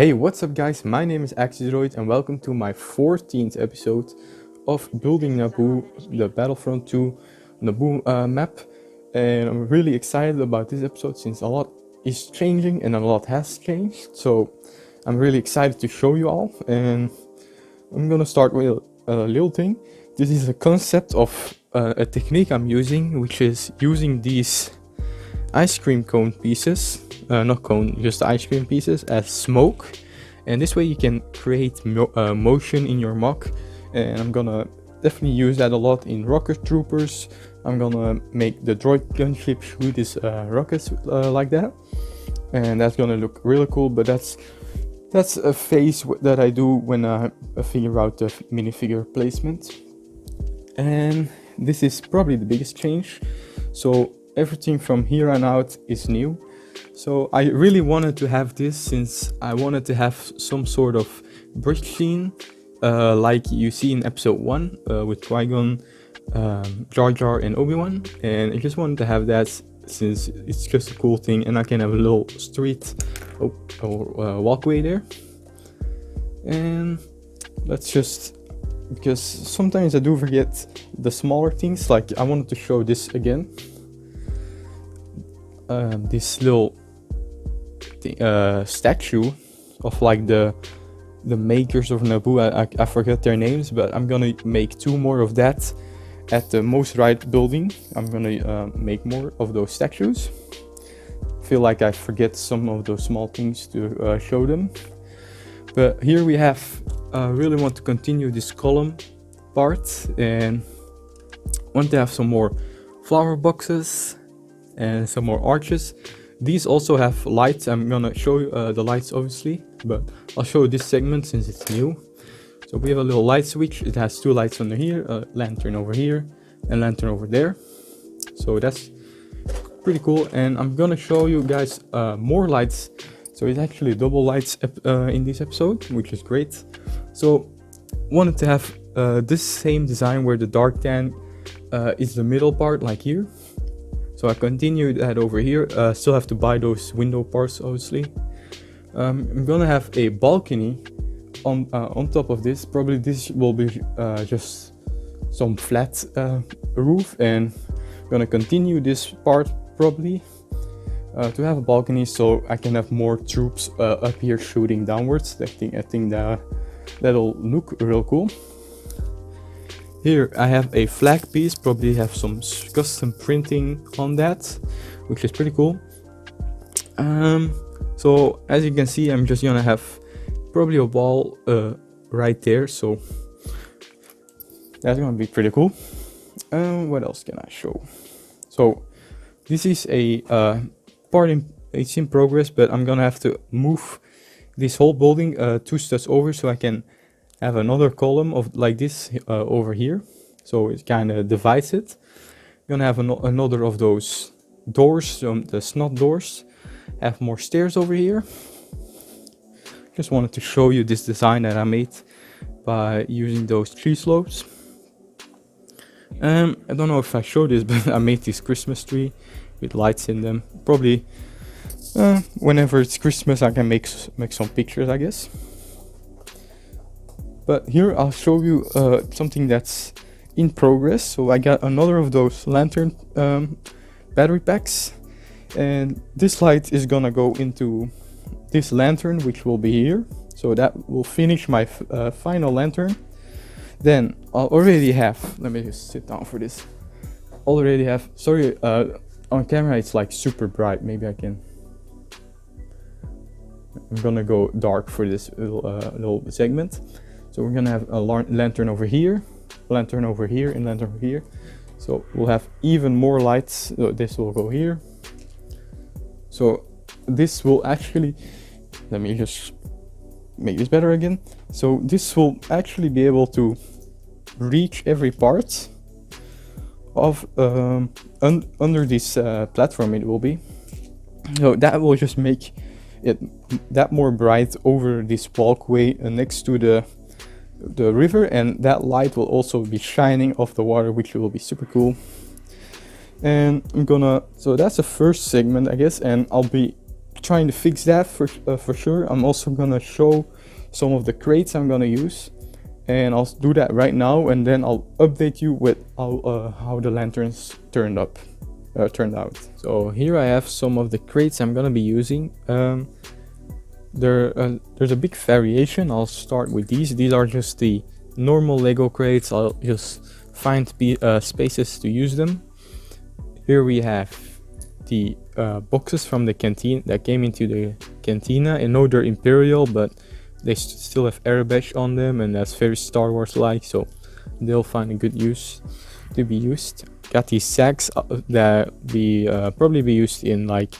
Hey, what's up guys? My name is Axidroid and welcome to my 14th episode of building Naboo, the Battlefront 2 Naboo map. And I'm really excited about this episode since a lot is changing and a lot has changed. So I'm really excited to show you all, and I'm gonna start with a little thing. This is a concept of a technique I'm using, which is using these ice cream cone pieces, not cone, just ice cream pieces, as smoke, and this way you can create motion in your MOC. And I'm gonna definitely use that a lot in rocket troopers. I'm gonna make the droid gunship shoot his rockets like that, and that's gonna look really cool. But that's a phase that I do when I figure out the minifigure placement. And this is probably the biggest change. So everything from here on out is new. So I really wanted to have this since I wanted to have some sort of bridge scene like you see in episode 1 with Qui-Gon, Jar Jar and Obi-Wan, and I just wanted to have that since it's just a cool thing, and I can have a little street or walkway there. And let's just, because sometimes I do forget the smaller things, like I wanted to show this again. This little statue of like the makers of Naboo. I forget their names, but I'm gonna make 2 more of that at the most right building. I'm gonna make more of those statues. Feel like I forget some of those small things to show them. But here we have, really want to continue this column part and want to have some more flower boxes and some more arches. These also have lights. I'm gonna show you the lights obviously, but I'll show you this segment since it's new. So we have a little light switch. It has 2 lights under here, a lantern over here and lantern over there. So that's pretty cool, and I'm gonna show you guys more lights. So it's actually double lights in this episode, which is great. So wanted to have this same design where the dark tan is the middle part, like here. So I continued that over here. Still have to buy those window parts obviously. I'm gonna have a balcony on top of this. Probably this will be just some flat roof, and I'm gonna continue this part probably to have a balcony so I can have more troops up here shooting downwards. I think that'll look real cool. Here I have a flag piece, probably have some custom printing on that, which is pretty cool. So as you can see, I'm just gonna have probably a wall right there, so that's gonna be pretty cool. What else can I show? So this is a part it's in progress, but I'm gonna have to move this whole building 2 steps over so I can have another column of like this over here, so it kind of divides it. I'm gonna have another of those doors, the snot doors. Have more stairs over here. Just wanted to show you this design that I made by using those tree slopes. I don't know if I showed this, but I made this Christmas tree with lights in them. Probably whenever it's Christmas I can make some pictures, I guess. But here I'll show you something that's in progress. So I got another of those lantern battery packs, and this light is gonna go into this lantern, which will be here. So that will finish my final lantern. Then I'll already have, let me just sit down for this. Already have, sorry, on camera it's like super bright. Maybe I can, I'm gonna go dark for this little segment. So we're gonna have a lantern over here, lantern over here, and lantern over here. So we'll have even more lights. So this will go here. So this will actually, let me just make this better again. So this will actually be able to reach every part of under this platform it will be. So that will just make it that more bright over this walkway next to the river, and that light will also be shining off the water, which will be super cool. And I'm gonna, so that's the first segment I guess, and I'll be trying to fix that for sure. I'm also gonna show some of the crates I'm gonna use, and I'll do that right now, and then I'll update you with how the lanterns turned out. So here I have some of the crates I'm gonna be using. There's a big variation. I'll start with these. These are just the normal Lego crates. I'll just find spaces to use them. Here we have the boxes from the canteen that came into the cantina. I know they're Imperial, but they still have airbag on them, and that's very Star Wars like, so they'll find a good use to be used. Got these sacks that probably be used in like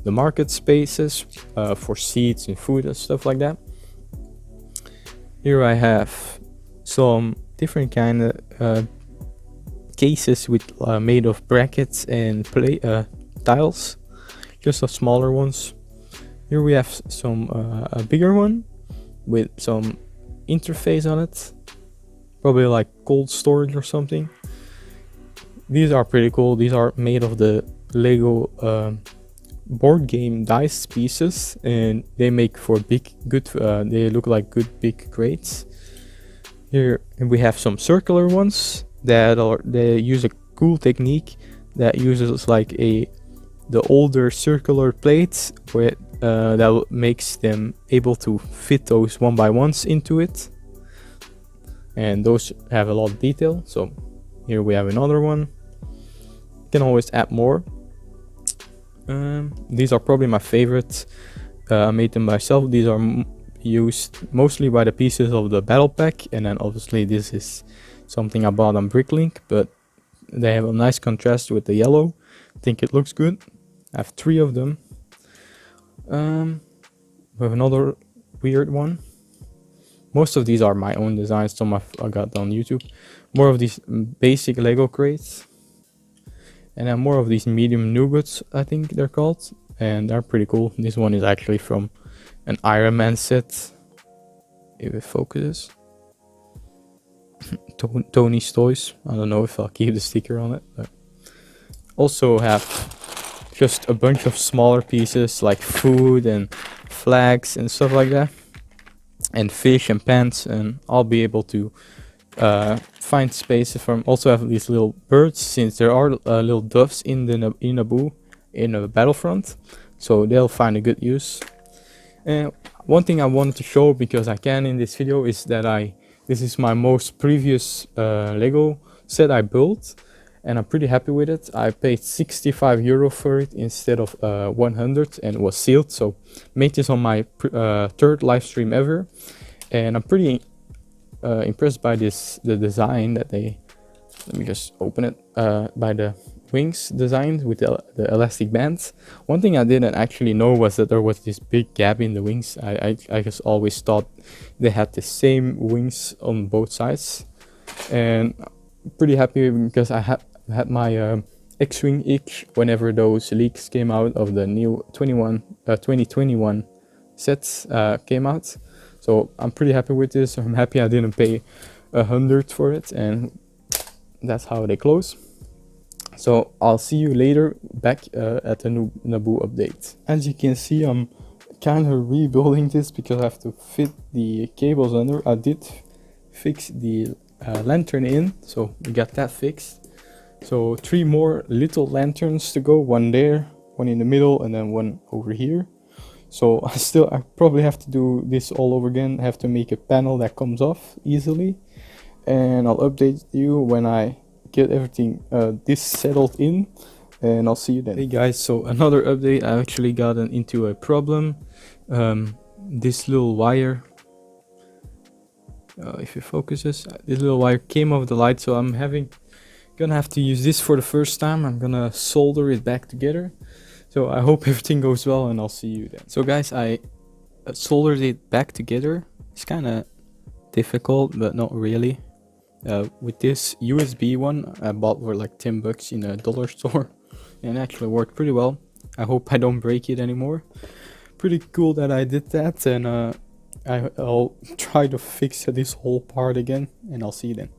the market spaces for seeds and food and stuff like that. Here I have some different kind of cases with made of brackets and tiles, just the smaller ones. Here we have some a bigger one with some interface on it, probably like cold storage or something. These are pretty cool. These are made of the Lego board game dice pieces, and they make for they look like good big crates. Here we have some circular ones they use a cool technique that uses like the older circular plates with that makes them able to fit those 1x1s into it, and those have a lot of detail. So here we have another one. You can always add more. These are probably my favorites. I made them myself. These are used mostly by the pieces of the battle pack, and then obviously this is something I bought on Bricklink, but they have a nice contrast with the yellow. I think it looks good. I have 3 of them. We have another weird one. Most of these are my own designs, some I got on YouTube. More of these basic Lego crates. And then more of these medium nuggets, I think they're called, and they're pretty cool. This one is actually from an Iron Man set, if it focuses. Tony's Toys. I don't know if I'll keep the sticker on it, but also have just a bunch of smaller pieces like food and flags and stuff like that, and fish and pants, and I'll be able to find spaces from. Also have these little birds, since there are little doves in Naboo in the Battlefront, so they'll find a good use. And one thing I wanted to show, because I can in this video, is that this is my most previous Lego set I built, and I'm pretty happy with it. I paid €65 for it instead of 100, and it was sealed. So made this on my third live stream ever, and I'm pretty impressed by the design that let me just open it, by the wings design with the elastic bands. One thing I didn't actually know was that there was this big gap in the wings. I just always thought they had the same wings on both sides, and I'm pretty happy because I had my X-Wing itch whenever those leaks came out of the new 2021 sets came out. So I'm pretty happy with this. I'm happy I didn't pay 100 for it, and that's how they close. So I'll see you later back at the new Naboo update. As you can see, I'm kind of rebuilding this because I have to fit the cables under. I did fix the lantern in, so we got that fixed. So 3 more little lanterns to go, one there, one in the middle, and then one over here. So I probably have to do this all over again. I have to make a panel that comes off easily, and I'll update you when I get everything this settled in, and I'll see you then. Hey guys, so another update. I actually got into a problem. This little wire, if it focuses, this little wire came off the light, so I'm gonna have to use this for the first time. I'm gonna solder it back together. So I hope everything goes well, and I'll see you then. So guys, I soldered it back together. It's kind of difficult, but not really. With this USB one I bought for like $10 in a dollar store, and it actually worked pretty well. I hope I don't break it anymore. Pretty cool that I did that, and I'll try to fix this whole part again, and I'll see you then.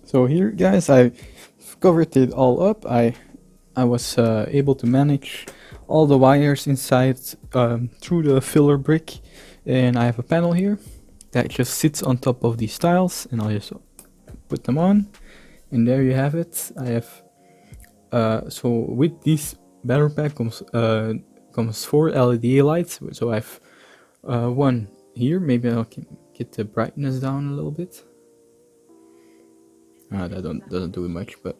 So here guys, I covered it all up. I was able to manage all the wires inside through the filler brick, and I have a panel here that just sits on top of these tiles, and I'll just put them on, and there you have it. I have so with this battery pack comes 4 LED lights. So I have one here. Maybe I can get the brightness down a little bit. That doesn't do much, but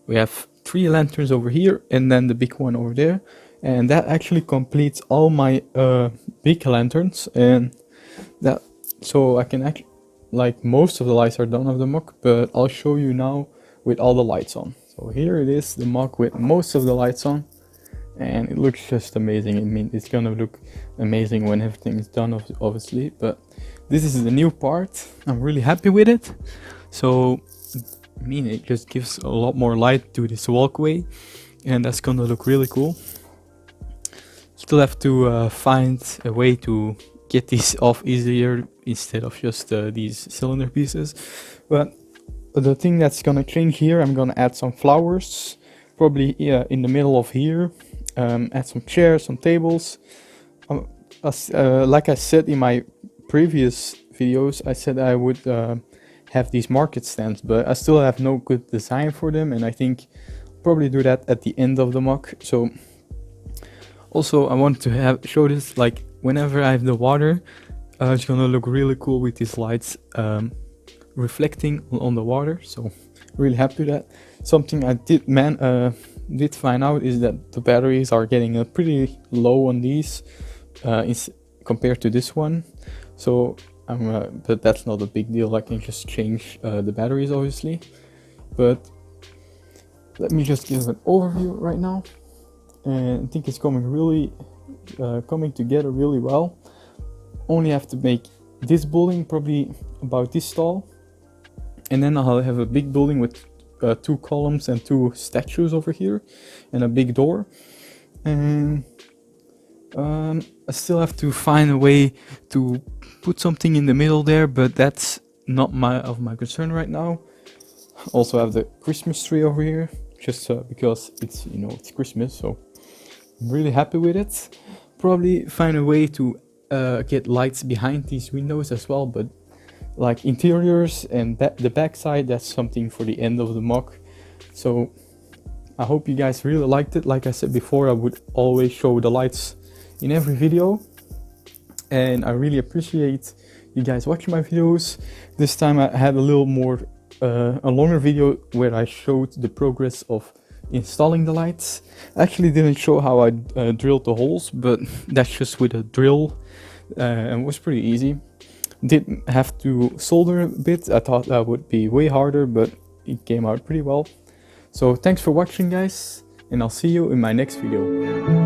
we have 3 lanterns over here, and then the big one over there, and that actually completes all my big lanterns. And that, so I can actually, like, most of the lights are done of the MOC, but I'll show you now with all the lights on. So here it is, the MOC with most of the lights on, and it looks just amazing. I mean, it's gonna look amazing when everything is done, obviously, but this is the new part. I'm really happy with it. So I mean, it just gives a lot more light to this walkway, and that's gonna look really cool. Still have to find a way to get these off easier instead of just these cylinder pieces. But the thing that's gonna change here, I'm gonna add some flowers, probably in the middle of here. Add some chairs, some tables. Like I said in my previous videos, I said I would have these market stands, but I still have no good design for them, and I think I'll probably do that at the end of the MOC. So also I want to show this, like, whenever I have the water, it's gonna look really cool with these lights reflecting on the water. So really happy with that. Something I did find out is that the batteries are getting pretty low on these compared to this one. So but that's not a big deal. I can just change the batteries, obviously. But let me just give an overview right now, and I think it's coming together really well. Only have to make this building probably about this tall, and then I'll have a big building with 2 columns and 2 statues over here, and a big door. And I still have to find a way to put something in the middle there, but that's not of my concern right now. Also have the Christmas tree over here, just because it's, you know, it's Christmas, so I'm really happy with it. Probably find a way to get lights behind these windows as well, but like interiors and the back side, that's something for the end of the MOC. So I hope you guys really liked it. Like I said before, I would always show the lights in every video, and I really appreciate you guys watching my videos. This time I had a little more a longer video where I showed the progress of installing the lights. I actually didn't show how I drilled the holes, but that's just with a drill, and it was pretty easy. Did have to solder a bit. I thought that would be way harder, but it came out pretty well. So thanks for watching, guys, and I'll see you in my next video.